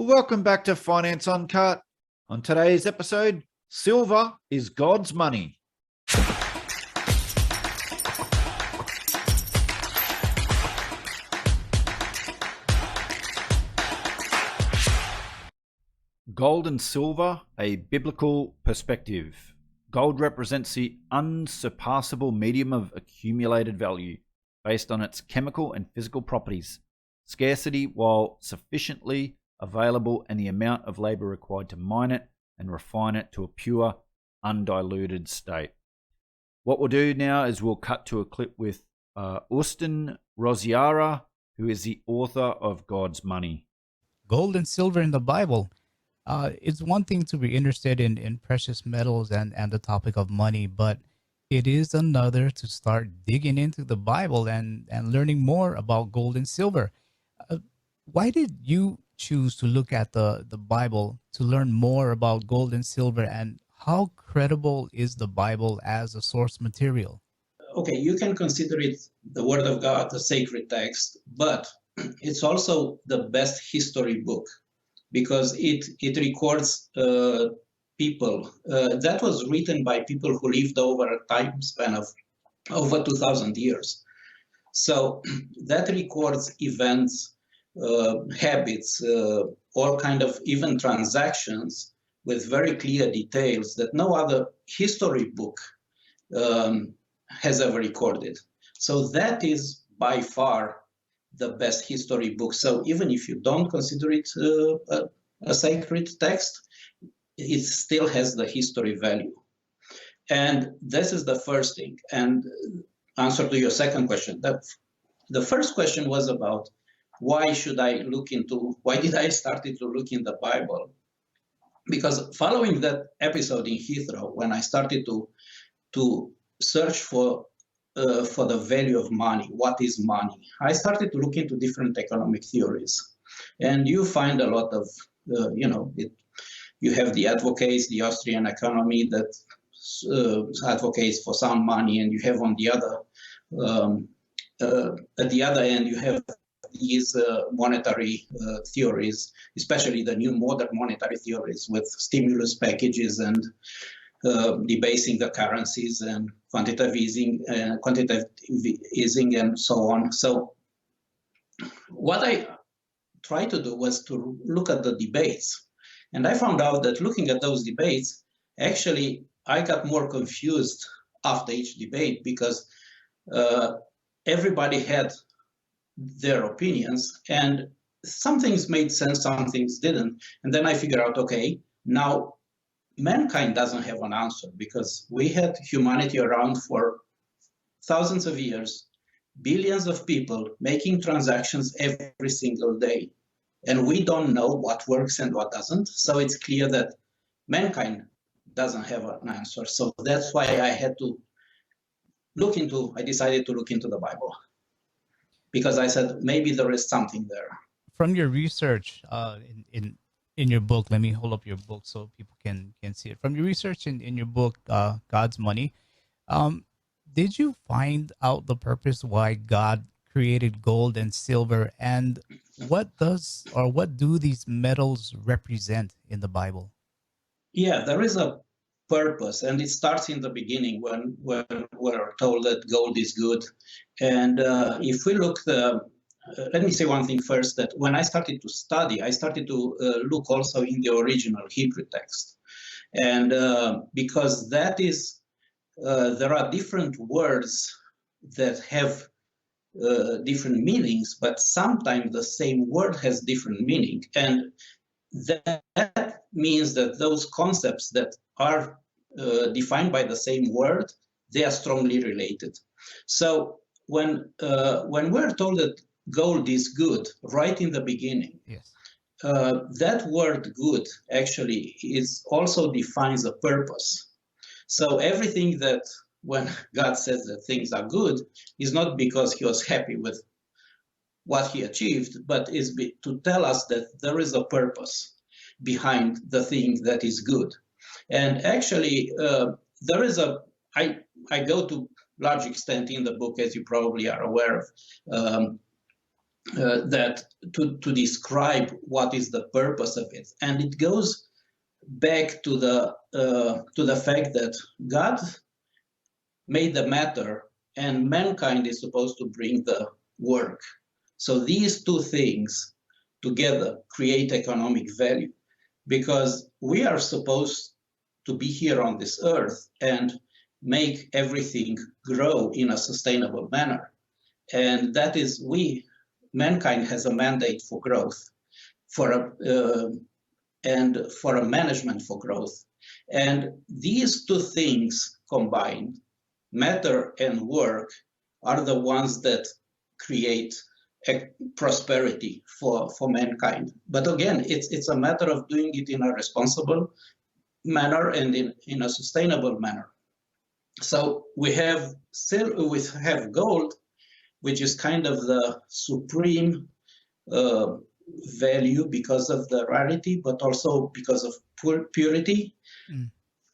Welcome back to Finance Uncut. On today's episode, silver is God's money. Gold and silver, a biblical perspective. Gold represents the unsurpassable medium of accumulated value based on its chemical and physical properties, scarcity while sufficiently available, and the amount of labor required to mine it and refine it to a pure, undiluted state. What we'll do now is we'll cut to a clip with Austin Rosiara, who is the author of God's Money. Gold and silver in the Bible. It's one thing to be interested in precious metals and the topic of money, but it is another to start digging into the Bible and learning more about gold and silver. Why did you choose to look at the Bible to learn more about gold and silver, and how credible is the Bible as a source material? Okay, you can consider it the Word of God, the sacred text, but it's also the best history book because it records people. That was written by people who lived over a time span of over 2,000 years. So that records events, habits, all kind of even transactions with very clear details that no other history book has ever recorded. So that is by far the best history book. So even if you don't consider it a sacred text, it still has the history value. And this is the first thing. And answer to your second question. The first question was about why did I start to look in the Bible? Because following that episode in Heathrow, when I started to search for the value of money, what is money, I started to look into different economic theories. And you find a lot of, you have the advocates, the Austrian economy that advocates for sound money, and you have on the other, at the other end, you have these monetary theories, especially the new modern monetary theories with stimulus packages and debasing the currencies and quantitative easing and so on. So what I tried to do was to look at the debates. And I found out that looking at those debates, actually, I got more confused after each debate because everybody had their opinions, and some things made sense, some things didn't. And then I figured out, okay, now mankind doesn't have an answer because we had humanity around for thousands of years, billions of people making transactions every single day. And we don't know what works and what doesn't. So it's clear that mankind doesn't have an answer. So that's why I decided to look into the Bible. Because I said, maybe there is something there. From your research in your book, let me hold up your book so people can see it. From your research in your book, God's Money, did you find out the purpose why God created gold and silver, and what do these metals represent in the Bible? Yeah, there is a purpose, and it starts in the beginning when we're told that gold is good. And if we look, let me say one thing first, that when I started to study, I started to look also in the original Hebrew text. And because that is, there are different words that have different meanings, but sometimes the same word has different meaning. And that means that those concepts that are defined by the same word, they are strongly related. So when we're told that gold is good right in the beginning, yes, that word good actually also defines a purpose. So everything that when God says that things are good is not because he was happy with what he achieved, but is to tell us that there is a purpose behind the thing that is good. And actually, there is I go to large extent in the book, as you probably are aware of, that to describe what is the purpose of it, and it goes back to the fact that God made the matter, and mankind is supposed to bring the work. So these two things together create economic value, because we are supposed to be here on this earth and make everything grow in a sustainable manner. And that is, mankind has a mandate for growth, and for a management for growth. And these two things combined, matter and work, are the ones that create prosperity for mankind. But again, it's a matter of doing it in a responsible manner and in a sustainable manner. So we have gold, which is kind of the supreme value because of the rarity, but also because of purity. Mm.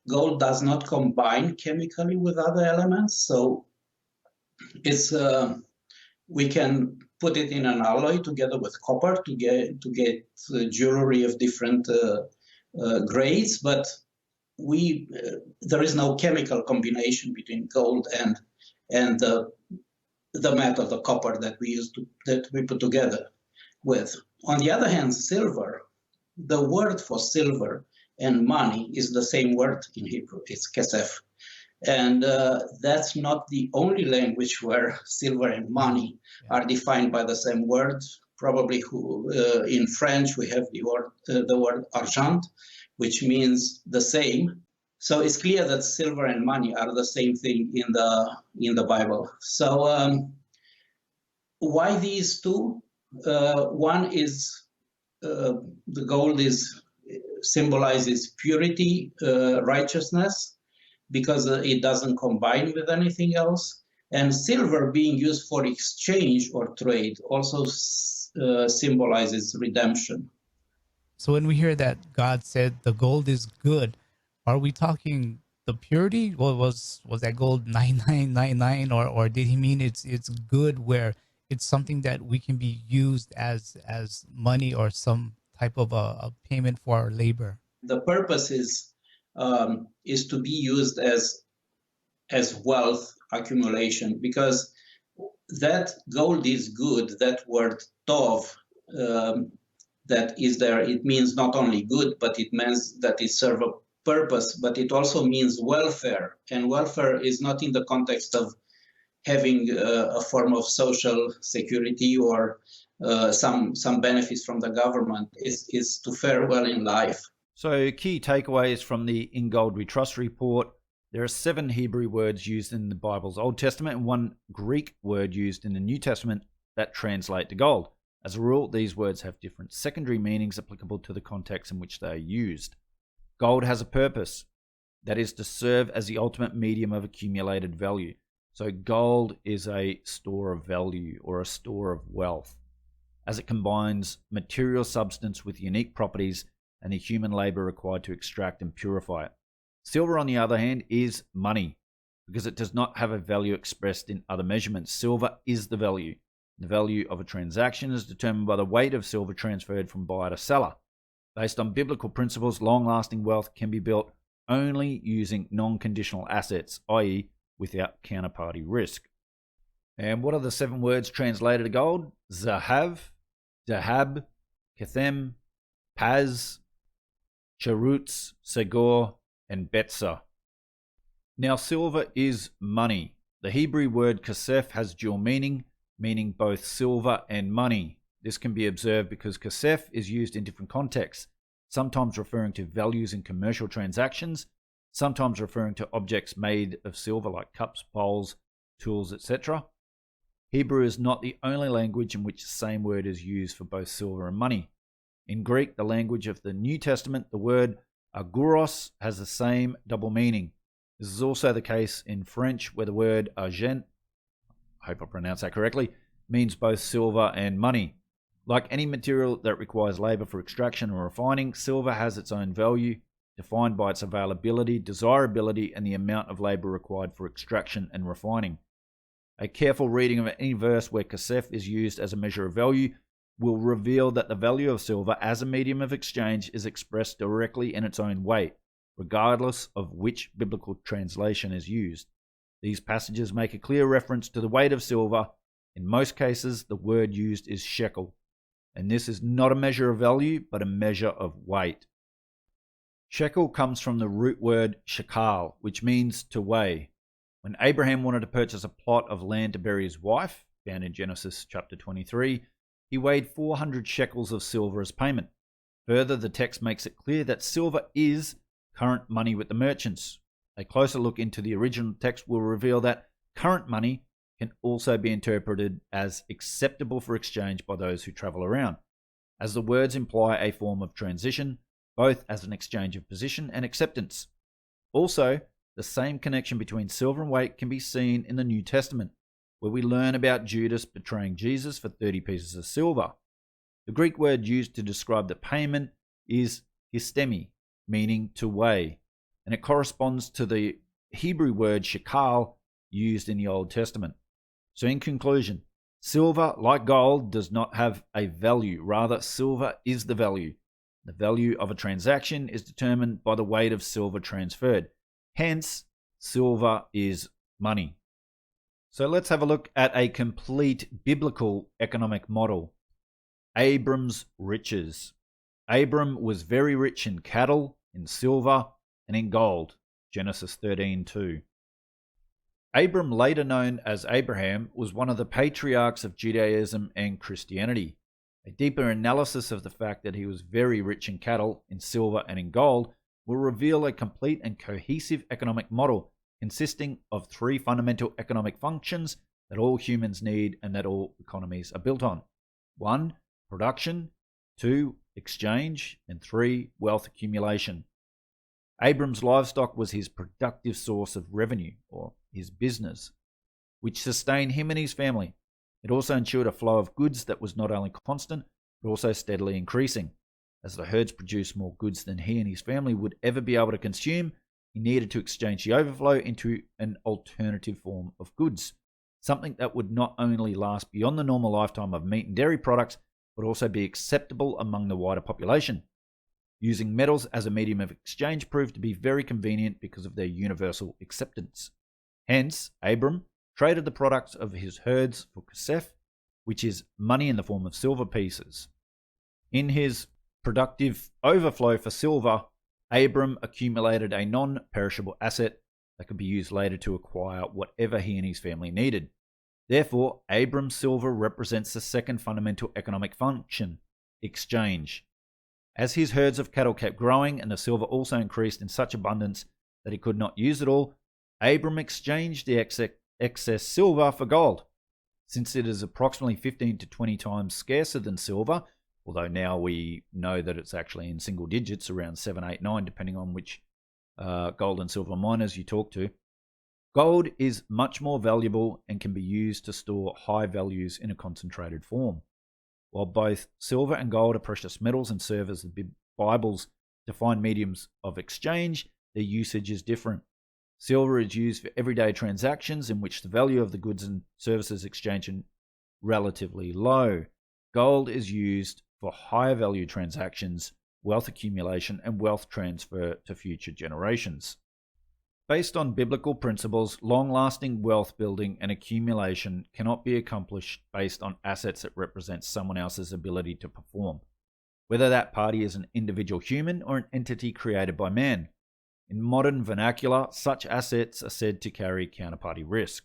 Gold does not combine chemically with other elements, so it's we can put it in an alloy together with copper to get jewelry of different grades, but there is no chemical combination between gold and the metal, the copper that we put together with. On the other hand, silver, the word for silver and money is the same word in Hebrew. It's kesef. And that's not the only language where silver and money are defined by the same word. Probably in French, we have the word argent, which means the same. So it's clear that silver and money are the same thing in the Bible. So why these two? One is the gold symbolizes purity, righteousness, because it doesn't combine with anything else. And silver, being used for exchange or trade, also symbolizes redemption. So when we hear that God said the gold is good, are we talking the purity? Was that gold 9999, or did he mean it's good where it's something that we can be used as money or some type of a payment for our labor? The purpose is to be used as wealth accumulation, because that gold is good. That word tov that is there, it means not only good, but it means that it serves a purpose, but it also means welfare. And welfare is not in the context of having a form of social security or some benefits from the government. Is to fare well in life. So key takeaways from the In Gold We Trust report. There are 7 Hebrew words used in the Bible's Old Testament and 1 Greek word used in the New Testament that translate to gold. As a rule, these words have different secondary meanings applicable to the context in which they are used. Gold has a purpose, that is to serve as the ultimate medium of accumulated value. So gold is a store of value or a store of wealth, as it combines material substance with unique properties and the human labor required to extract and purify it. Silver, on the other hand, is money, because it does not have a value expressed in other measurements. Silver is the value. The value of a transaction is determined by the weight of silver transferred from buyer to seller. Based on biblical principles, long-lasting wealth can be built only using non-conditional assets, i.e., without counterparty risk. And what are the 7 words translated to gold? Zahav, Dahab, Kethem, Paz, Charutz, Segor, and Betza. Now, silver is money. The Hebrew word kasef has dual meaning both silver and money. This can be observed because kasef is used in different contexts, sometimes referring to values in commercial transactions, sometimes referring to objects made of silver like cups, bowls, tools, etc. Hebrew is not the only language in which the same word is used for both silver and money. In Greek, the language of the New Testament, the word aguros has the same double meaning. This is also the case in French, where the word argent, I hope I pronounced that correctly, means both silver and money. Like any material that requires labor for extraction or refining, silver has its own value, defined by its availability, desirability, and the amount of labor required for extraction and refining. A careful reading of any verse where kasef is used as a measure of value will reveal that the value of silver as a medium of exchange is expressed directly in its own weight, regardless of which biblical translation is used. These passages make a clear reference to the weight of silver. In most cases, the word used is shekel, and this is not a measure of value, but a measure of weight. Shekel comes from the root word shakal, which means to weigh. When Abraham wanted to purchase a plot of land to bury his wife, found in Genesis chapter 23, he weighed 400 shekels of silver as payment. Further, the text makes it clear that silver is current money with the merchants. A closer look into the original text will reveal that current money can also be interpreted as acceptable for exchange by those who travel around, as the words imply a form of transition, both as an exchange of position and acceptance. Also, the same connection between silver and weight can be seen in the New Testament, where we learn about Judas betraying Jesus for 30 pieces of silver. The Greek word used to describe the payment is histemi, meaning to weigh, and it corresponds to the Hebrew word shakal used in the Old Testament. So in conclusion, silver, like gold, does not have a value. Rather, silver is the value. The value of a transaction is determined by the weight of silver transferred. Hence, silver is money. So let's have a look at a complete biblical economic model. Abram's riches. Abram was very rich in cattle, in silver, and in gold. Genesis 13:2. Abram, later known as Abraham, was one of the patriarchs of Judaism and Christianity. A deeper analysis of the fact that he was very rich in cattle, in silver, and in gold will reveal a complete and cohesive economic model consisting of three fundamental economic functions that all humans need and that all economies are built on. 1. Production. 2. Exchange. And 3. Wealth accumulation. Abram's livestock was his productive source of revenue, or his business, which sustained him and his family. It also ensured a flow of goods that was not only constant, but also steadily increasing. As the herds produced more goods than he and his family would ever be able to consume, he needed to exchange the overflow into an alternative form of goods, something that would not only last beyond the normal lifetime of meat and dairy products, but also be acceptable among the wider population. Using metals as a medium of exchange proved to be very convenient because of their universal acceptance. Hence, Abram traded the products of his herds for kasef, which is money in the form of silver pieces. In his productive overflow for silver, Abram accumulated a non-perishable asset that could be used later to acquire whatever he and his family needed. Therefore, Abram's silver represents the second fundamental economic function, exchange. As his herds of cattle kept growing and the silver also increased in such abundance that he could not use it all, Abram exchanged the excess silver for gold. Since it is approximately 15 to 20 times scarcer than silver, although now we know that it's actually in single digits, around 7, 8, 9, depending on which gold and silver miners you talk to, gold is much more valuable and can be used to store high values in a concentrated form. While both silver and gold are precious metals and serve as the Bible's defined mediums of exchange, their usage is different. Silver is used for everyday transactions in which the value of the goods and services exchanged is relatively low. Gold is used for higher value transactions, wealth accumulation, and wealth transfer to future generations. Based on biblical principles, long-lasting wealth building and accumulation cannot be accomplished based on assets that represent someone else's ability to perform, whether that party is an individual human or an entity created by man. In modern vernacular, such assets are said to carry counterparty risk,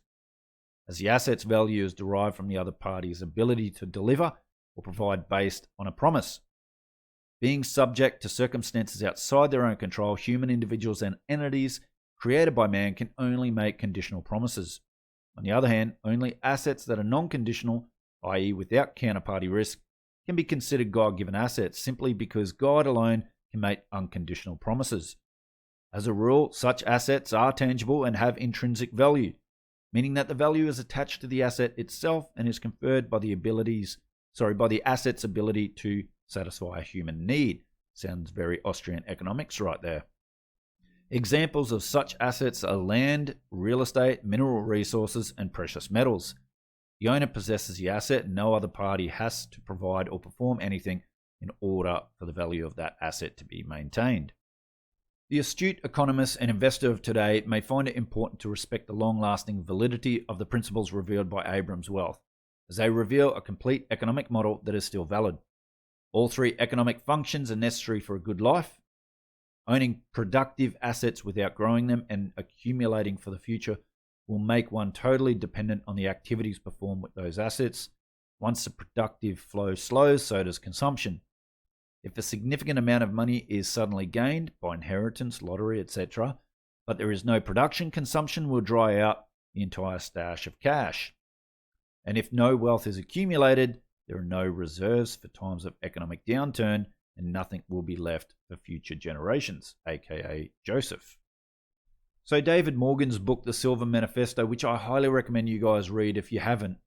as the asset's value is derived from the other party's ability to deliver or provide based on a promise. Being subject to circumstances outside their own control, human individuals and entities created by man can only make conditional promises. On the other hand, only assets that are non-conditional, i.e. without counterparty risk, can be considered God-given assets simply because God alone can make unconditional promises. As a rule, such assets are tangible and have intrinsic value, meaning that the value is attached to the asset itself and is conferred by the asset's ability to satisfy a human need. Sounds very Austrian economics right there. Examples of such assets are land, real estate, mineral resources, and precious metals. The owner possesses the asset and no other party has to provide or perform anything in order for the value of that asset to be maintained. The astute economist and investor of today may find it important to respect the long-lasting validity of the principles revealed by Abram's wealth, as they reveal a complete economic model that is still valid. All three economic functions are necessary for a good life. Owning productive assets without growing them and accumulating for the future will make one totally dependent on the activities performed with those assets. Once the productive flow slows, so does consumption. If a significant amount of money is suddenly gained by inheritance, lottery, etc., but there is no production, consumption will dry out the entire stash of cash. And if no wealth is accumulated, there are no reserves for times of economic downturn, and nothing will be left for future generations, aka Joseph. So David Morgan's book, The Silver Manifesto, which I highly recommend you guys read if you haven't,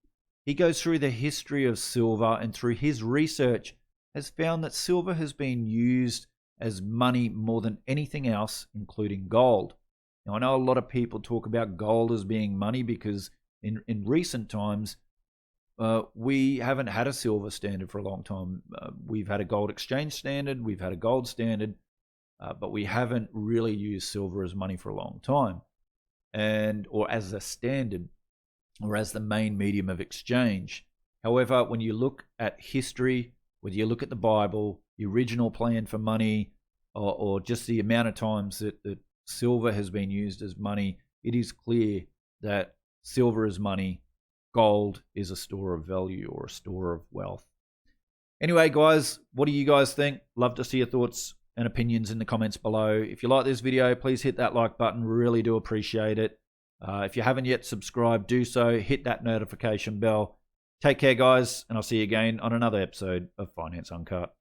he goes through the history of silver, and through his research has found that silver has been used as money more than anything else, including gold. Now, I know a lot of people talk about gold as being money because in recent times, we haven't had a silver standard for a long time. We've had a gold exchange standard, we've had a gold standard, but we haven't really used silver as money for a long time, or as a standard, or as the main medium of exchange. However, when you look at history, whether you look at the Bible, the original plan for money, or just the amount of times that silver has been used as money, it is clear that silver is money, gold is a store of value or a store of wealth. Anyway, guys, what do you guys think? Love to see your thoughts and opinions in the comments below. If you like this video, please hit that like button. Really do appreciate it. If you haven't yet subscribed, do so. Hit that notification bell. Take care, guys, and I'll see you again on another episode of Finance Uncut.